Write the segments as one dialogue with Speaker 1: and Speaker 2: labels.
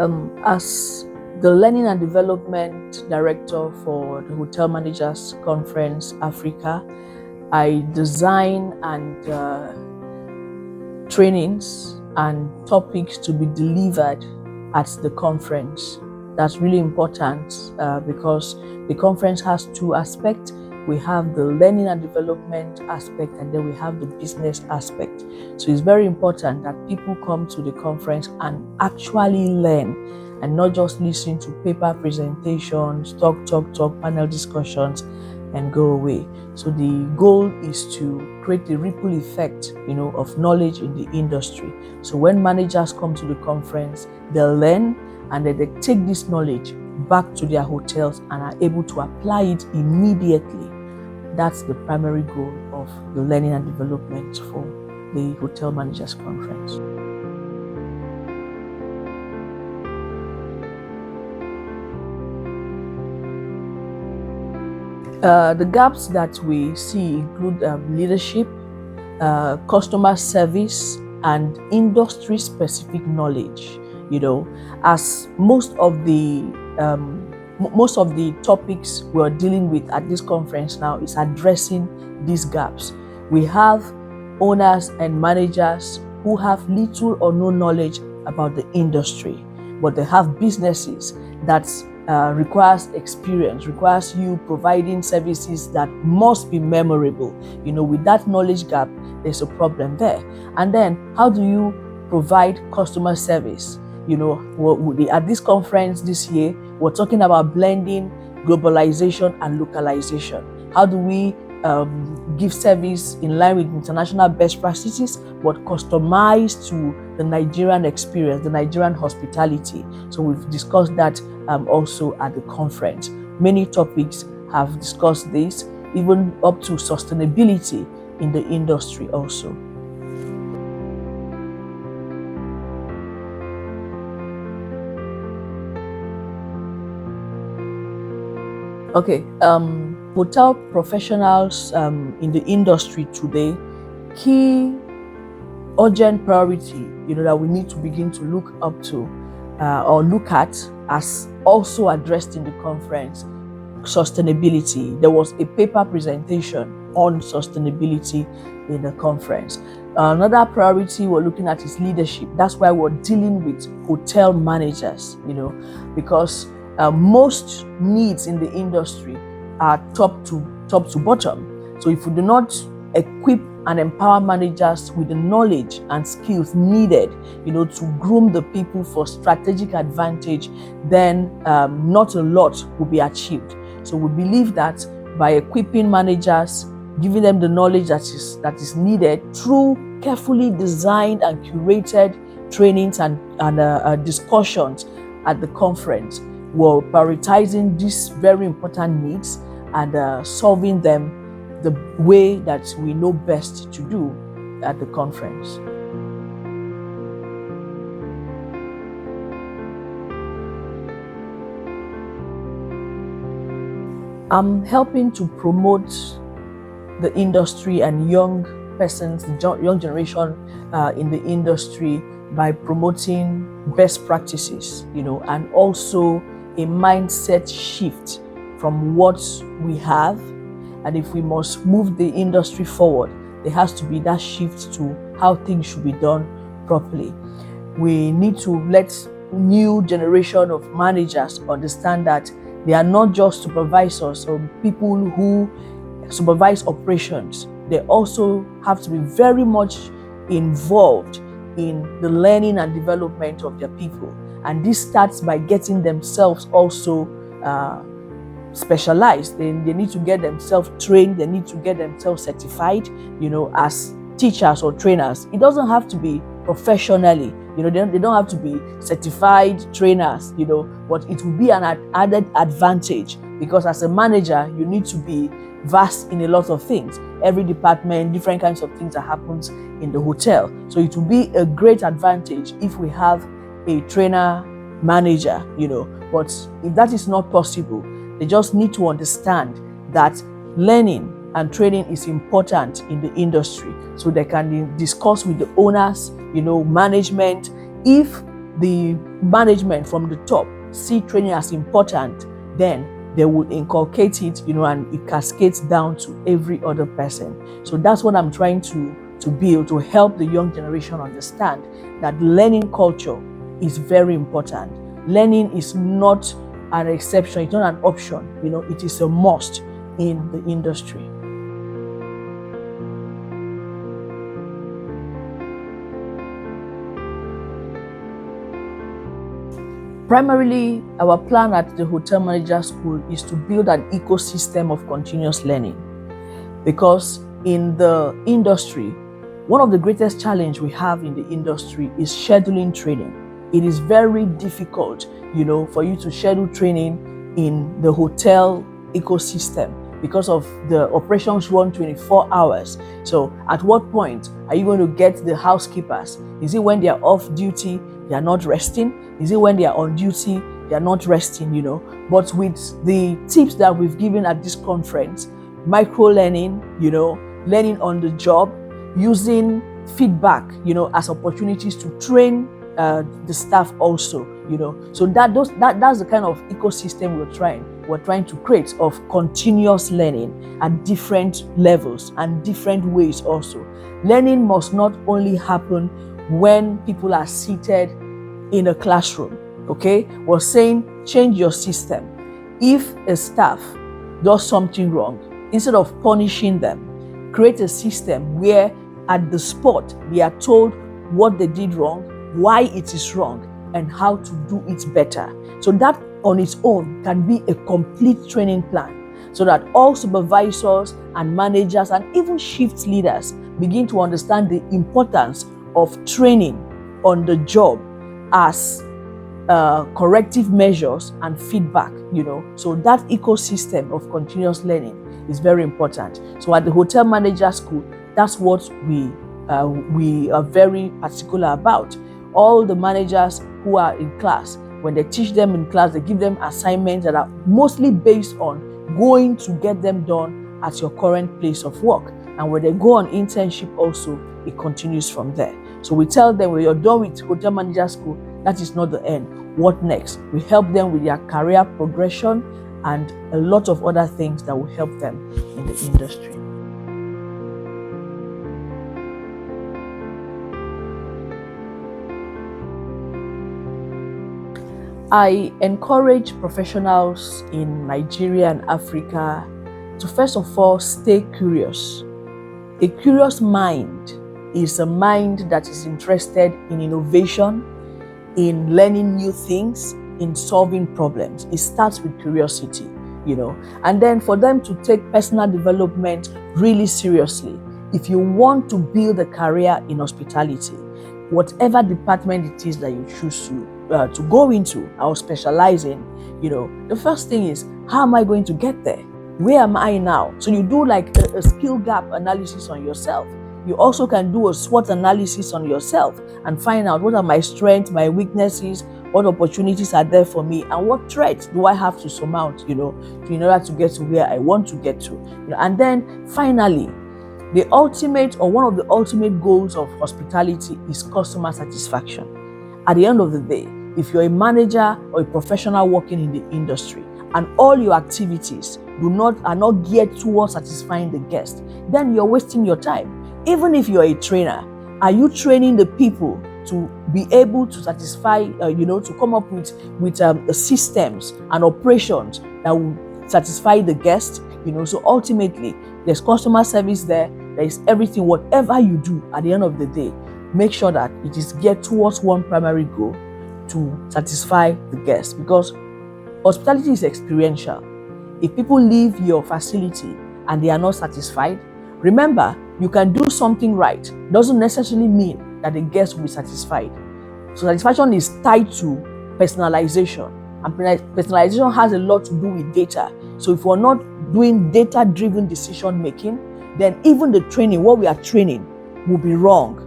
Speaker 1: As the Learning and Development Director for the Hotel Managers Conference Africa, I design and trainings and topics to be delivered at the conference. That's really important because the conference has two aspects. We have the learning and development aspect, and then we have the business aspect. So it's very important that people come to the conference and actually learn, and not just listen to paper presentations, talk, panel discussions, and go away. So the goal is to create a ripple effect, of knowledge in the industry. So when managers come to the conference, they'll learn, and then they take this knowledge back to their hotels and are able to apply it immediately. That's the primary goal of the learning and development for the Hotel Managers Conference. The gaps that we see include leadership, customer service, and industry-specific knowledge. As most of the topics we're dealing with at this conference now is addressing these gaps. We have owners and managers who have little or no knowledge about the industry, but they have businesses that requires experience, requires you providing services that must be memorable. With that knowledge gap, there's a problem there. And then, how do you provide customer service? At this conference this year, we're talking about blending globalization and localization. How do we give service in line with international best practices, but customized to the Nigerian experience, the Nigerian hospitality? So we've discussed that also at the conference. Many topics have discussed this, even up to sustainability in the industry also. Okay, hotel professionals in the industry today, key urgent priority, that we need to begin to look up to or look at, as also addressed in the conference, sustainability. There was a paper presentation on sustainability in the conference. Another priority we're looking at is leadership. That's why we're dealing with hotel managers, because most needs in the industry are top to bottom. So if we do not equip and empower managers with the knowledge and skills needed, to groom the people for strategic advantage, then not a lot will be achieved. So we believe that by equipping managers, giving them the knowledge that is needed through carefully designed and curated trainings and discussions at the conference, we're prioritizing these very important needs and solving them the way that we know best to do at the conference. I'm helping to promote the industry and young persons, the young generation in the industry, by promoting best practices, and also a mindset shift from what we have. And if we must move the industry forward, there has to be that shift to how things should be done properly. We need to let new generation of managers understand that they are not just supervisors or people who supervise operations. They also have to be very much involved in the learning and development of their people. And this starts by getting themselves also specialized. They need to get themselves trained. They need to get themselves certified, as teachers or trainers. It doesn't have to be professionally, they don't have to be certified trainers, but it will be an added advantage, because as a manager, you need to be vast in a lot of things. Every department, different kinds of things that happens in the hotel. So it will be a great advantage if we have a trainer manager, but if that is not possible, they just need to understand that learning and training is important in the industry, so they can discuss with the owners, management, if the management from the top see training as important, then they would inculcate it, and it cascades down to every other person. So that's what I'm trying to build, to help the young generation understand that learning culture is very important. Learning is not an exception, it's not an option, it is a must in the industry. Primarily, our plan at the Hotel Manager School is to build an ecosystem of continuous learning, because in the industry, one of the greatest challenges we have in the industry is scheduling training. It is very difficult, for you to schedule training in the hotel ecosystem because of the operations run 24 hours. So at what point are you going to get the housekeepers? Is it when they are off duty, they are not resting? Is it when they are on duty, they are not resting, But with the tips that we've given at this conference, micro-learning, learning on the job, using feedback, as opportunities to train the staff also, So that's the kind of ecosystem we're trying to create, of continuous learning at different levels and different ways also. Learning must not only happen when people are seated in a classroom, okay? We're saying change your system. If a staff does something wrong, instead of punishing them, create a system where at the spot they are told what they did wrong, why it is wrong, and how to do it better. So that on its own can be a complete training plan, so that all supervisors and managers and even shift leaders begin to understand the importance of training on the job as corrective measures and feedback, So that ecosystem of continuous learning is very important. So at the Hotel Manager School, that's what we are very particular about. All the managers who are in class, when they teach them in class, they give them assignments that are mostly based on going to get them done at your current place of work. And when they go on internship also, it continues from there. So we tell them, when you're done with Hotel Manager School, that is not the end. What next? We help them with their career progression and a lot of other things that will help them in the industry. I encourage professionals in Nigeria and Africa to first of all stay curious. A curious mind is a mind that is interested in innovation, in learning new things, in solving problems. It starts with curiosity, and then for them to take personal development really seriously. If you want to build a career in hospitality, whatever department it is that you choose to go into or specialize in, the first thing is, how am I going to get there? Where am I now? So you do like a skill gap analysis on yourself. You also can do a SWOT analysis on yourself and find out what are my strengths, my weaknesses, what opportunities are there for me, and what threats do I have to surmount, in order to get to where I want to get to. And then finally, the ultimate, or one of the ultimate goals of hospitality, is customer satisfaction. At the end of the day, if you're a manager or a professional working in the industry and all your activities are not geared towards satisfying the guest, then you're wasting your time. Even if you're a trainer, are you training the people to be able to satisfy, to come up with systems and operations that will satisfy the guest? So ultimately, there's customer service there is everything. Whatever you do at the end of the day, make sure that it is geared towards one primary goal, to satisfy the guest, because hospitality is experiential. If people leave your facility and they are not satisfied, remember, you can do something right. Doesn't necessarily mean that the guest will be satisfied. So satisfaction is tied to personalization, and personalization has a lot to do with data. So if we're not doing data-driven decision making, then even the training, what we are training, will be wrong.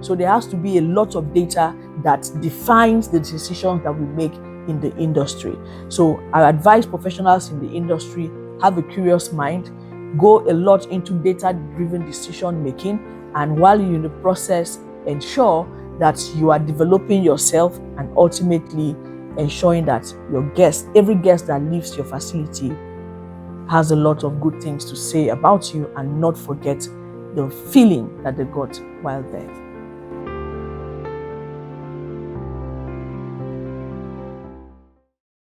Speaker 1: So there has to be a lot of data that defines the decisions that we make in the industry. So I advise professionals in the industry, have a curious mind, go a lot into data-driven decision making, and while you're in the process, ensure that you are developing yourself and ultimately ensuring that your guest, every guest that leaves your facility, has a lot of good things to say about you and not forget the feeling that they got while there.